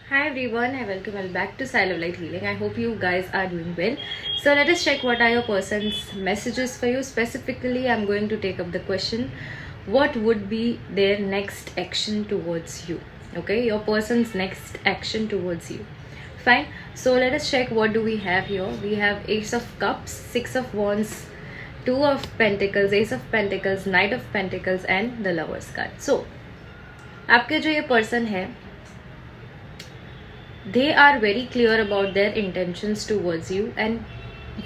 Hi everyone, I welcome you back to Style of Light Healing. I hope you guys are doing well. So let us check what are your person's messages for you. Specifically, I'm going to take up the question, what would be their next action towards you? Okay, your person's next action towards you. Fine. So let us check what do we have here. We have Ace of Cups, Six of Wands, Two of Pentacles, Ace of Pentacles, Knight of Pentacles and the Lover's card. So आपके जो ये person है, they are very clear about their intentions towards you and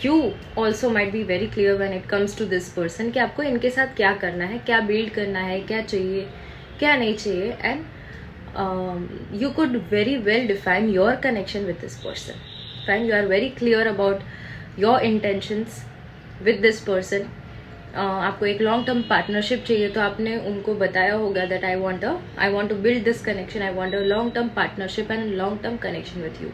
you also might be very clear when it comes to this person कि आपको इनके साथ क्या करना है, क्या बिल्ड करना है, क्या चाहिए, क्या नहीं चाहिए, and you could very well define your connection with this person. Fine, you are very clear about your intentions with this person. आपको एक लॉन्ग टर्म पार्टनरशिप चाहिए तो आपने उनको बताया होगा that I want to build this connection, I want a long term partnership and long term connection with you.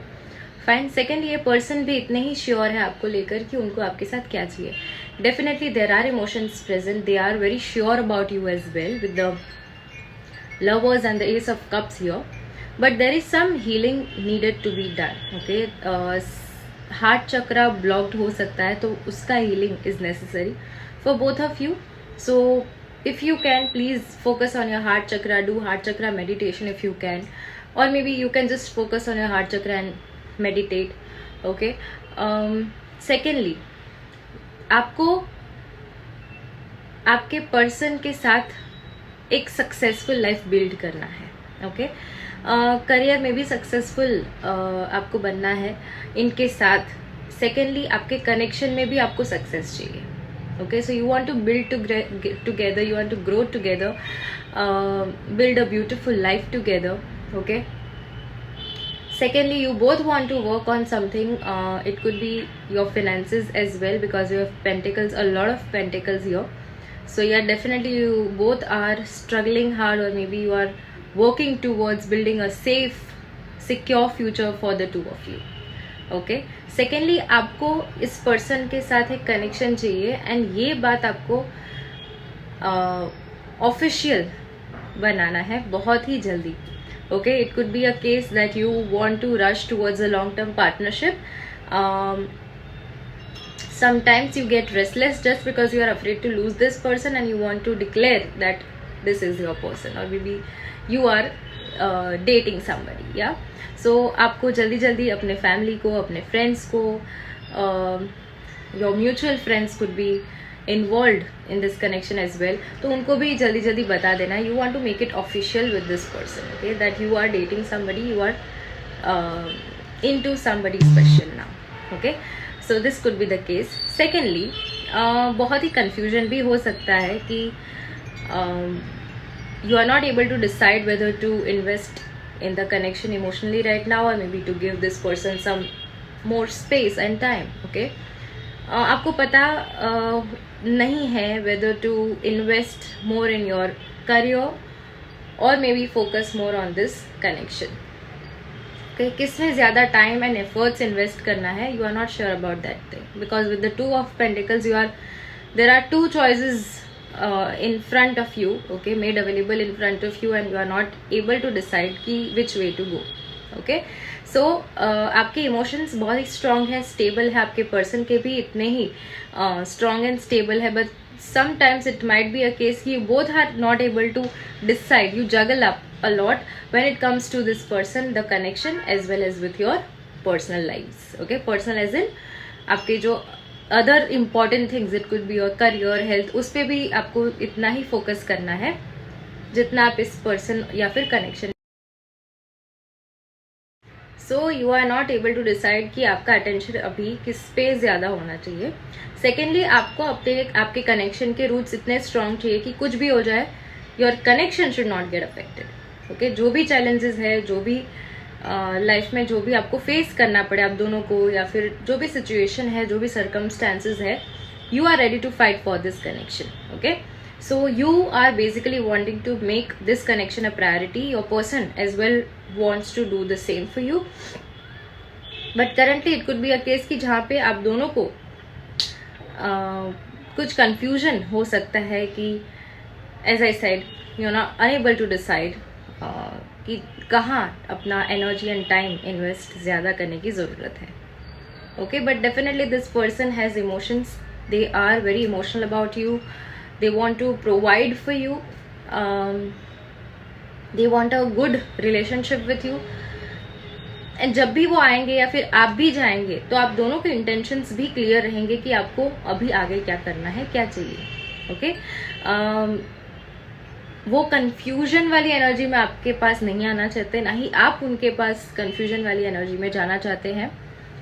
Fine. Second, ये person भी इतने ही श्योर है आपको लेकर कि उनको आपके साथ क्या चाहिए. Definitely there are emotions present, they are very sure about you as well with the lovers and the ace of cups here, but there is some healing needed to be done. Okay, heart chakra blocked हो सकता है तो उसका healing is necessary for both of you. So if you can, please focus on your heart chakra, do heart chakra meditation if you can, or maybe you can just focus on your heart chakra and meditate. Okay. Secondly, आपको आपके person के साथ एक successful life build करना है. Okay, career में भी successful आपको बनना है इनके साथ. सेकेंडली, आपके कनेक्शन में भी आपको सक्सेस चाहिए. Okay, so you want to build together, you want to grow together, build a beautiful life together. Okay. Secondly, you both want to work on something. It could be your finances as well because you have pentacles, a lot of pentacles here. So yeah, definitely you both are struggling hard, or maybe you are working towards building a safe, secure future for the two of you. Okay. Secondly, आपको इस person के साथ एक connection चाहिए and ये बात आपको official बनाना है बहुत ही जल्दी. Okay, it could be a case that you want to rush towards a long term partnership. sometimes you get restless just because you are afraid to lose this person and you want to declare that this is your person, or maybe you are dating somebody. Yeah, so आपको जल्दी जल्दी अपने family को, अपने friends को, your mutual friends could be involve in this connection as well, तो उनको भी जल्दी जल्दी बता देना. You want to make it official with this person. Okay, that you are dating somebody, you are into somebody special now. Okay, so this could be the case. Secondly, बहुत ही confusion भी हो सकता है कि you are not able to decide whether to invest in the connection emotionally right now, or maybe to give this person some more space and time. Okay, आपको पता नहीं है whether to invest more in your career or maybe focus more on this connection. Okay, किसमें ज़्यादा time and efforts invest करना है, you are not sure about that thing, because with the two of pentacles there are two choices in front of you. Okay, made available in front of you, and you are not able to decide कि which way to go. Okay, so आपके emotions बहुत ही strong है, stable है, आपके person के भी इतने ही strong and stable है, but sometimes it might be a case you both are not able to decide. You juggle up a lot when it comes to this person, the connection, as well as with your personal lives. Okay, personal as in आपके जो other important things, it could be your career, health, उस पर भी आपको इतना ही focus करना है जितना आप इस पर्सन या फिर connection. So you are not able to decide कि आपका अटेंशन अभी किस पे ज़्यादा होना चाहिए. सेकेंडली, आपको आपके कनेक्शन के रूट्स इतने स्ट्रांग चाहिए कि कुछ भी हो जाए, your connection should not get affected. Okay, जो भी चैलेंजेस है, जो भी लाइफ में जो भी आपको फेस करना पड़े आप दोनों को, या फिर जो भी सिचुएशन है, जो भी सर्कमस्टांसेस है, you are ready to fight for this connection. Okay, so you are basically wanting to make this connection a priority. Your person as well wants to do the same for you, but currently it could be a case कि जहाँ पे आप दोनों को कुछ confusion हो सकता है कि as I said, you are not unable to decide कि कहाँ अपना एनर्जी एंड टाइम इन्वेस्ट ज़्यादा करने की ज़रूरत है. Okay, but definitely this person has emotions, they are very emotional about you, they want to provide for you, they want a good relationship with you. And जब भी वो आएंगे या फिर आप भी जाएंगे तो आप दोनों के इंटेंशंस भी क्लियर रहेंगे कि आपको अभी आगे क्या करना है, क्या चाहिए. ओके, वो कंफ्यूजन वाली एनर्जी में आपके पास नहीं आना चाहते, ना ही आप उनके पास कंफ्यूजन वाली एनर्जी में जाना चाहते हैं.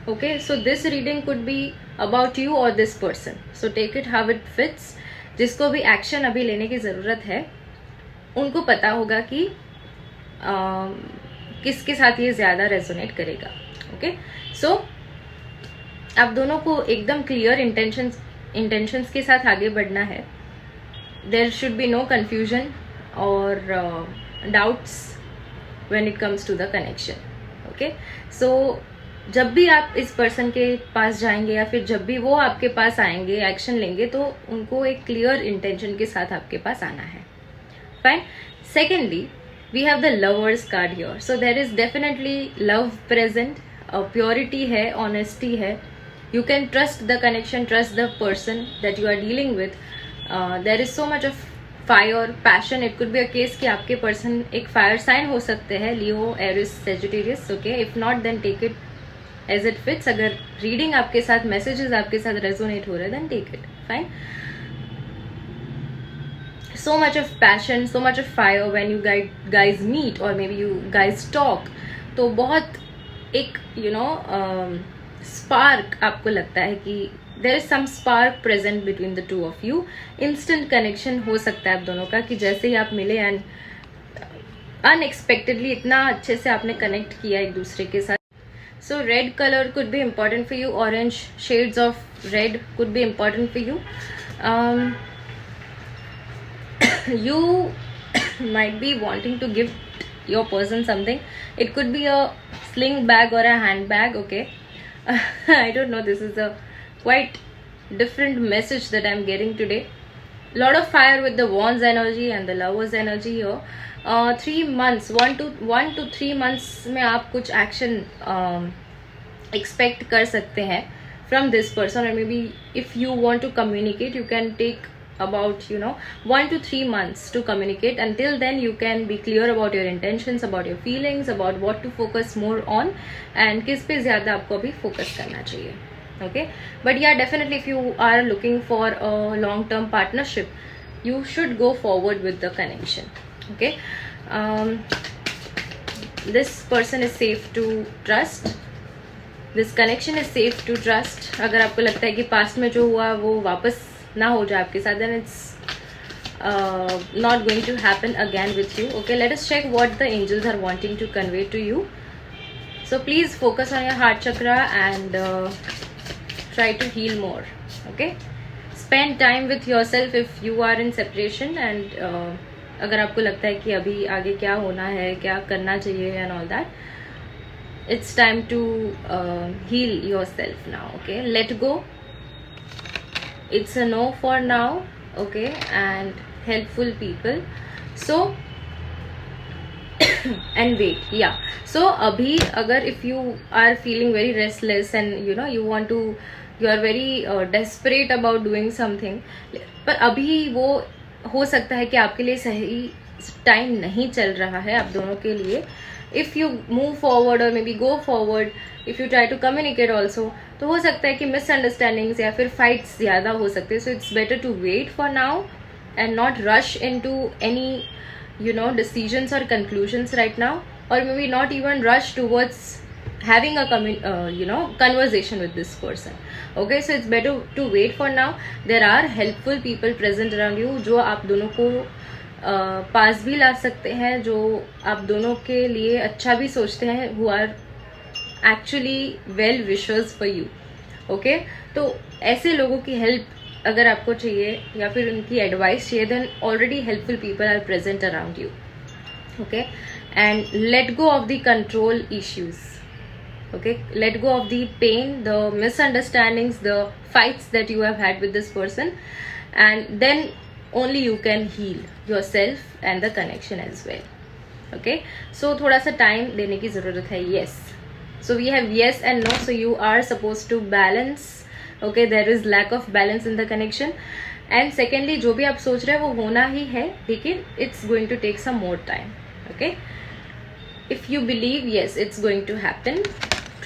Okay, so this reading could be about you or this person, so take it how it fits. जिसको भी एक्शन अभी लेने की ज़रूरत है उनको पता होगा कि किसके साथ ये ज़्यादा रेजोनेट करेगा. ओके, सो आप दोनों को एकदम क्लियर इंटेंशंस के साथ आगे बढ़ना है. There should be no confusion or doubts when it comes to the connection. Okay, so जब भी आप इस पर्सन के पास जाएंगे या फिर जब भी वो आपके पास आएंगे, एक्शन लेंगे, तो उनको एक क्लियर इंटेंशन के साथ आपके पास आना है. Fine. Secondly, we have the lovers card here, so there is definitely love present, purity है, honesty है. You can trust the connection, trust the person that you are dealing with. There is so much of fire, passion. It could be a case कि आपके person एक fire sign हो सकते हैं, Leo, Aries, Sagittarius. Okay, if not then take it as it fits. अगर reading आपके साथ, messages आपके साथ resonate हो रहे हैं then take it. Fine. So much of passion, so much of fire when you guys meet or maybe you guys talk. तो बहुत एक spark आपको लगता है कि there is some spark present between the two of you. Instant connection हो सकता है आप दोनों का कि जैसे ही आप मिले and unexpectedly इतना अच्छे से आपने connect किया एक दूसरे के साथ. So red color could be important for you. Orange shades of red could be important for you. You might be wanting to give your person something. It could be a sling bag or a handbag. Okay, I don't know, this is a quite different message that I'm getting today. Lot of fire with the wands energy and the lovers energy here. 3 months, 1 to 3 months में आप कुछ action expect कर सकते हैं from this person, or maybe if you want to communicate you can take about 1 to 3 months to communicate. Until then you can be clear about your intentions, about your feelings, about what to focus more on and किस पे ज़्यादा आपको अभी focus करना चाहिए. Okay, but yeah, definitely if you are looking for a long term partnership you should go forward with the connection. Okay, this person is safe to trust, this connection is safe to trust. अगर आपको लगता है कि past में जो हुआ वो वापस ना हो जाए आपके साथ, then it's not going to happen again with you. Okay, let us check what the angels are wanting to convey to you. So please focus on your heart chakra and try to heal more. Okay, spend time with yourself if you are in separation and अगर आपको लगता है कि अभी आगे क्या होना है, क्या करना चाहिए and all that, it's time to heal yourself now. Okay, let go. It's a no for now. Okay, and helpful people. So and wait, yeah, so abhi agar if you are feeling very restless and you are very desperate about doing something, पर अभी वो हो सकता है कि आपके लिए सही टाइम नहीं चल रहा है आप दोनों के लिए. if you move forward or maybe go forward, if you try to communicate also, तो हो सकता है कि misunderstandings या फिर fights ज़्यादा हो सकते हैं. So it's better to wait for now and not rush into any decisions or conclusions right now, or maybe not even rush towards having a conversation with this person. Okay, so it's better to wait for now. There are helpful people present around you जो आप दोनों को पास भी ला सकते हैं, जो आप दोनों के लिए अच्छा भी सोचते हैं, who are actually well wishers for you. Okay, तो ऐसे लोगों की हेल्प अगर आपको चाहिए या फिर उनकी एडवाइस चाहिए, then already helpful people are present around you. Okay, and let go of the control issues. Okay, let go of the pain, the misunderstandings, the fights that you have had with this person, and then only you can heal yourself and the connection as well. Okay, so थोड़ा सा time देने की ज़रूरत है. Yes, so we have yes and no, so you are suppose to balance. Okay, there is lack of balance in the connection. And secondly, जो भी आप सोच रहे हैं वो होना ही है, लेकिन it's going to take some more time. Okay, if you believe, yes, it's going to happen.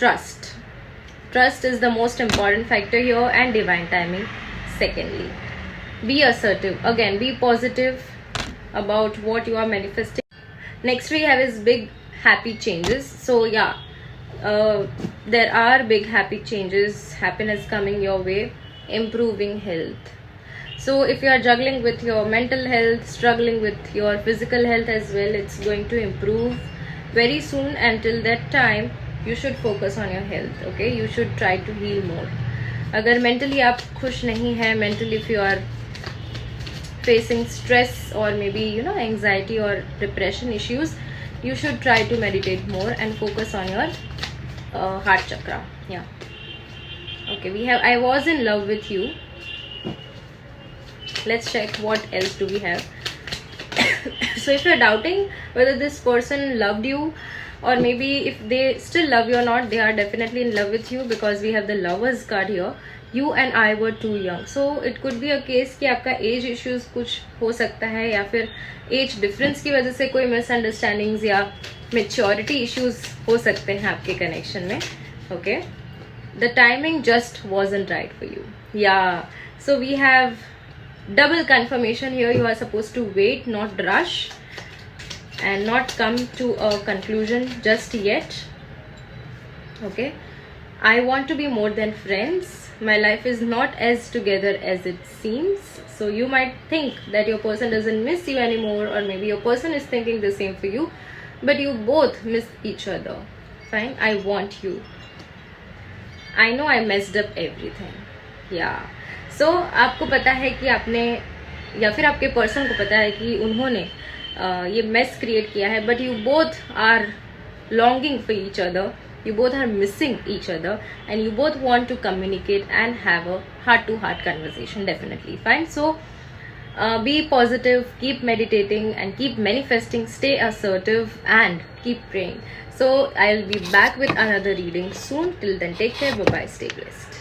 Trust is the most important factor here, and divine timing secondly. Be assertive, again be positive about what you are manifesting. Next we have is big happy changes. So yeah, there are big happy changes, happiness coming your way, improving health. So if you are juggling with your mental health, struggling with your physical health as well, it's going to improve very soon. Until that time you should focus on your health. Okay, you should try to heal more. अगर mentally आप खुश नहीं हैं, mentally if you are facing stress or maybe anxiety or depression issues, you should try to meditate more and focus on your heart chakra. Yeah, okay, we have I was in love with you. Let's check what else do we have. So if you're doubting whether this person loved you, or maybe if they still love you or not, they are definitely in love with you, because we have the lovers card here. You and I were too young. So it could be a case कि आपका age issues कुछ हो सकता है, या फिर age difference की वजह से कोई misunderstandings या maturity issues हो सकते हैं आपके connection में. Okay, the timing just wasn't right for you. Yeah, so we have double confirmation here. You are supposed to wait, not rush, and not come to a conclusion just yet. Okay, I want to be more than friends. My life is not as together as it seems. So you might think that your person doesn't miss you anymore, or maybe your person is thinking the same for you, but you both miss each other. Fine, I want you. I know I messed up everything. Yeah, so आपको पता है कि आपने, या फिर आपके person को पता है कि उन्होंने ये मेस क्रिएट किया है, but you both are longing for each other, you both are missing each other, and you both want to communicate and have a heart to heart conversation. Definitely fine. So be positive, keep meditating and keep manifesting, stay assertive and keep praying. So I'll be back with another reading soon. Till then, take care, bye bye, stay blessed.